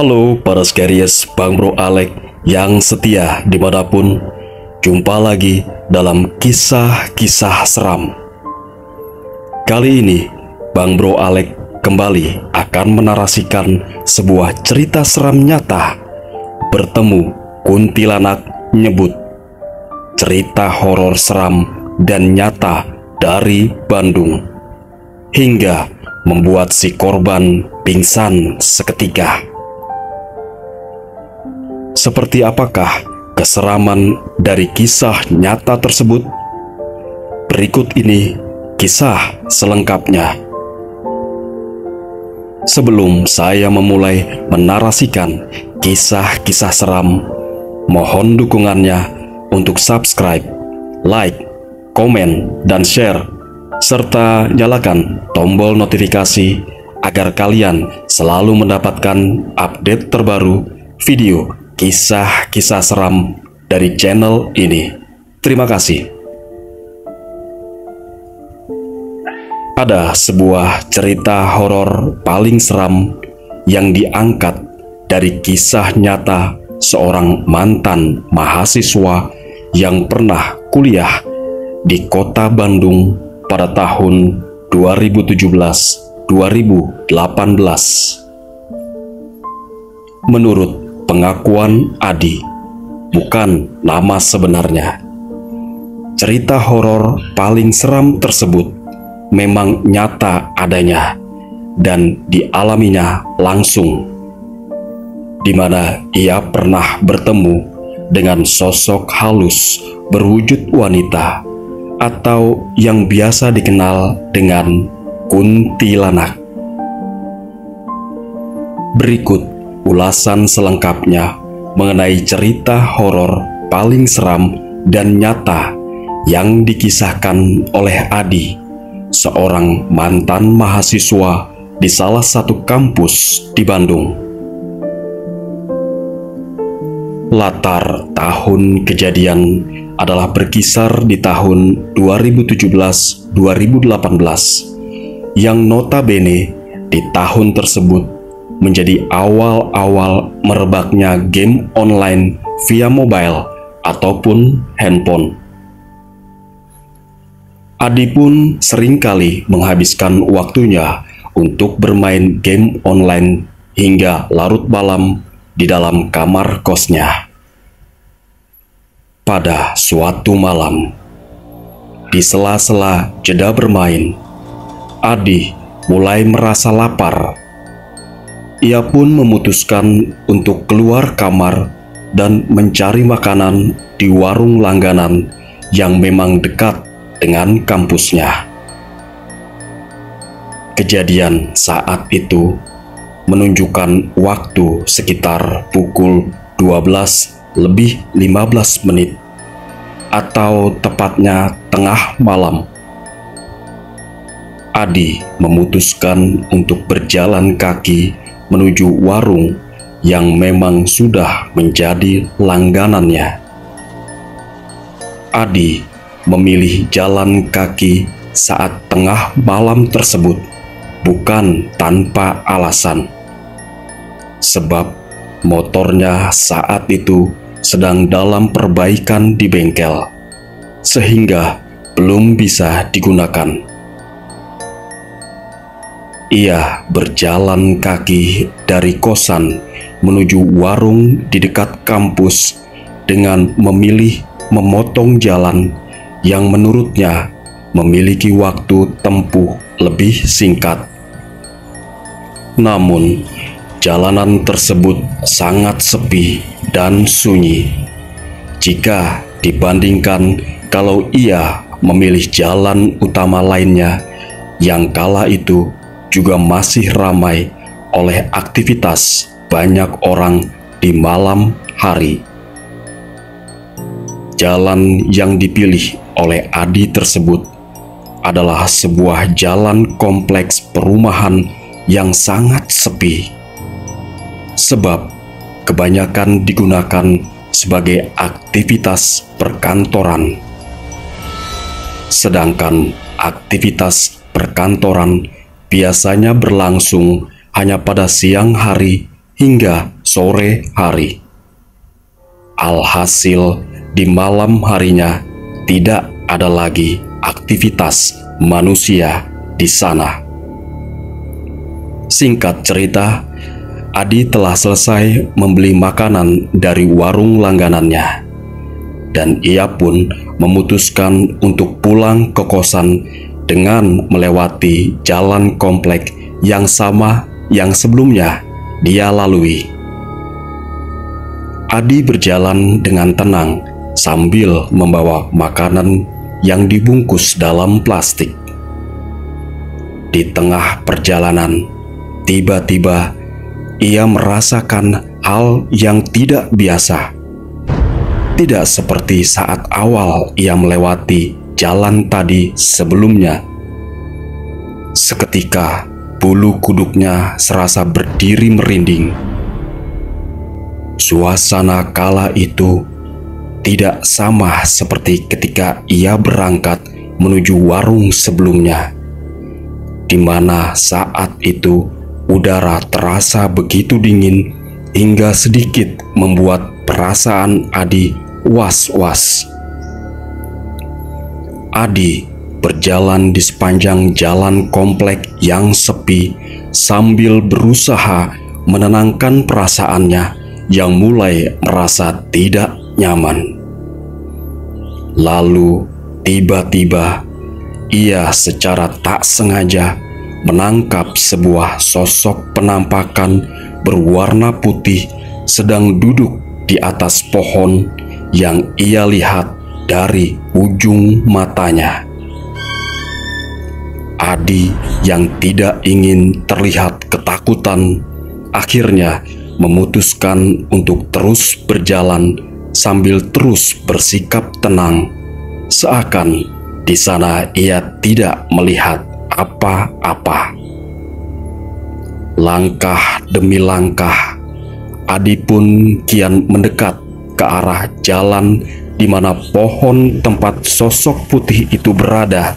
Halo para Scaries, Bang Bro Alek yang setia dimanapun. Jumpa lagi dalam kisah-kisah seram. Kali ini Bang Bro Alek kembali akan menarasikan sebuah cerita seram nyata. Bertemu kuntilanak nyebut. Cerita horor seram dan nyata dari Bandung, hingga membuat si korban pingsan seketika. Seperti apakah keseraman dari kisah nyata tersebut? Berikut ini kisah selengkapnya. Sebelum saya memulai menarasikan kisah-kisah seram, mohon dukungannya untuk subscribe, like, komen, dan share, serta nyalakan tombol notifikasi agar kalian selalu mendapatkan update terbaru video kisah-kisah seram dari channel ini. Terima kasih. Ada sebuah cerita horor paling seram yang diangkat dari kisah nyata seorang mantan mahasiswa yang pernah kuliah di kota Bandung pada tahun 2017-2018. Menurut pengakuan Adi, bukan nama sebenarnya, cerita horor paling seram tersebut memang nyata adanya dan dialaminya langsung, di mana ia pernah bertemu dengan sosok halus berwujud wanita atau yang biasa dikenal dengan kuntilanak. Berikut ulasan selengkapnya mengenai cerita horor paling seram dan nyata yang dikisahkan oleh Adi, seorang mantan mahasiswa di salah satu kampus di Bandung. Latar tahun kejadian adalah berkisar di tahun 2017-2018, yang notabene di tahun tersebut menjadi awal-awal merebaknya game online via mobile ataupun handphone. Adi pun seringkali menghabiskan waktunya untuk bermain game online hingga larut malam di dalam kamar kosnya. Pada suatu malam, di sela-sela jeda bermain, Adi mulai merasa lapar. Ia pun memutuskan untuk keluar kamar dan mencari makanan di warung langganan yang memang dekat dengan kampusnya. Kejadian saat itu menunjukkan waktu sekitar pukul 12:15 atau tepatnya tengah malam. Adi memutuskan untuk berjalan kaki menuju warung yang memang sudah menjadi langganannya. Adi memilih jalan kaki saat tengah malam tersebut bukan tanpa alasan, sebab motornya saat itu sedang dalam perbaikan di bengkel, sehingga belum bisa digunakan. Ia berjalan kaki dari kosan menuju warung di dekat kampus dengan memilih memotong jalan yang menurutnya memiliki waktu tempuh lebih singkat. Namun, jalanan tersebut sangat sepi dan sunyi jika dibandingkan kalau ia memilih jalan utama lainnya yang kala itu juga masih ramai oleh aktivitas banyak orang di malam hari. Jalan yang dipilih oleh Adi tersebut adalah sebuah jalan kompleks perumahan yang sangat sepi, sebab kebanyakan digunakan sebagai aktivitas perkantoran. Sedangkan aktivitas perkantoran biasanya berlangsung hanya pada siang hari hingga sore hari. Alhasil, di malam harinya tidak ada lagi aktivitas manusia di sana. Singkat cerita, Adi telah selesai membeli makanan dari warung langganannya, dan ia pun memutuskan untuk pulang ke kosan dengan melewati jalan komplek yang sama yang sebelumnya dia lalui. Adi berjalan dengan tenang sambil membawa makanan yang dibungkus dalam plastik. Di tengah perjalanan, tiba-tiba ia merasakan hal yang tidak biasa. Tidak seperti saat awal ia melewati jalan tadi sebelumnya. Seketika bulu kuduknya serasa berdiri merinding. Suasana kala itu tidak sama seperti ketika ia berangkat menuju warung sebelumnya, di mana saat itu udara terasa begitu dingin hingga sedikit membuat perasaan Adi was-was. Adi berjalan di sepanjang jalan komplek yang sepi sambil berusaha menenangkan perasaannya yang mulai merasa tidak nyaman. Lalu tiba-tiba ia secara tak sengaja menangkap sebuah sosok penampakan berwarna putih sedang duduk di atas pohon yang ia lihat dari ujung matanya. Adi yang tidak ingin terlihat ketakutan akhirnya memutuskan untuk terus berjalan sambil terus bersikap tenang, seakan di sana ia tidak melihat apa-apa. Langkah demi langkah, Adi pun kian mendekat ke arah jalan di mana pohon tempat sosok putih itu berada.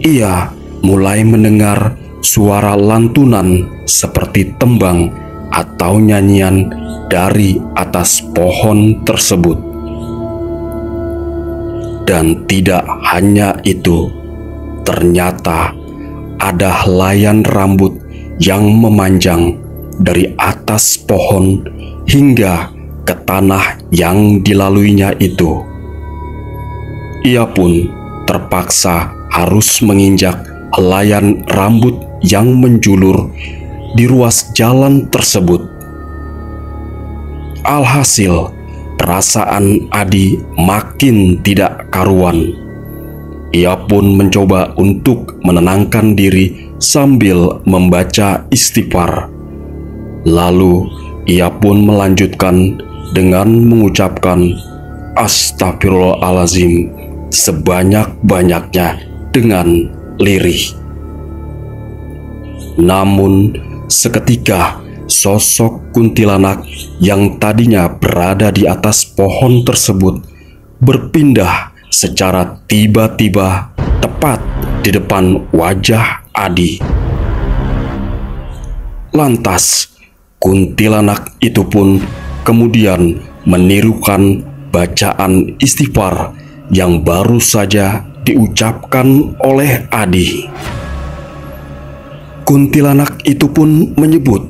Ia mulai mendengar suara lantunan seperti tembang atau nyanyian dari atas pohon tersebut. Dan tidak hanya itu, ternyata ada helaian rambut yang memanjang dari atas pohon hingga ke tanah yang dilaluinya itu. Ia pun terpaksa harus menginjak helaian rambut yang menjulur di ruas jalan tersebut. Alhasil, perasaan Adi makin tidak karuan. Ia pun mencoba untuk menenangkan diri sambil membaca istighfar. Lalu ia pun melanjutkan dengan mengucapkan Astagfirullahaladzim sebanyak-banyaknya dengan lirih. Namun seketika sosok kuntilanak yang tadinya berada di atas pohon tersebut berpindah secara tiba-tiba tepat di depan wajah Adi. Lantas kuntilanak itu pun kemudian menirukan bacaan istighfar yang baru saja diucapkan oleh Adi. Kuntilanak itu pun menyebut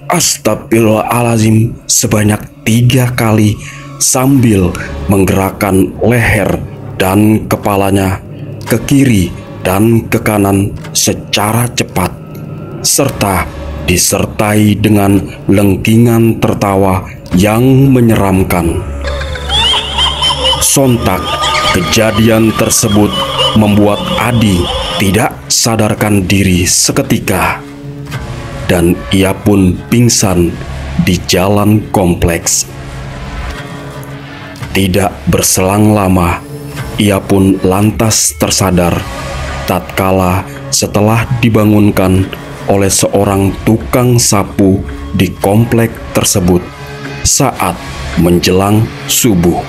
Astagfirullahaladzim sebanyak 3 kali sambil menggerakkan leher dan kepalanya ke kiri dan ke kanan secara cepat, serta disertai dengan lengkingan tertawa yang menyeramkan. Sontak kejadian tersebut membuat Adi tidak sadarkan diri seketika, dan ia pun pingsan di jalan kompleks. Tidak berselang lama, ia pun lantas tersadar tatkala setelah dibangunkan oleh seorang tukang sapu di komplek tersebut saat menjelang subuh.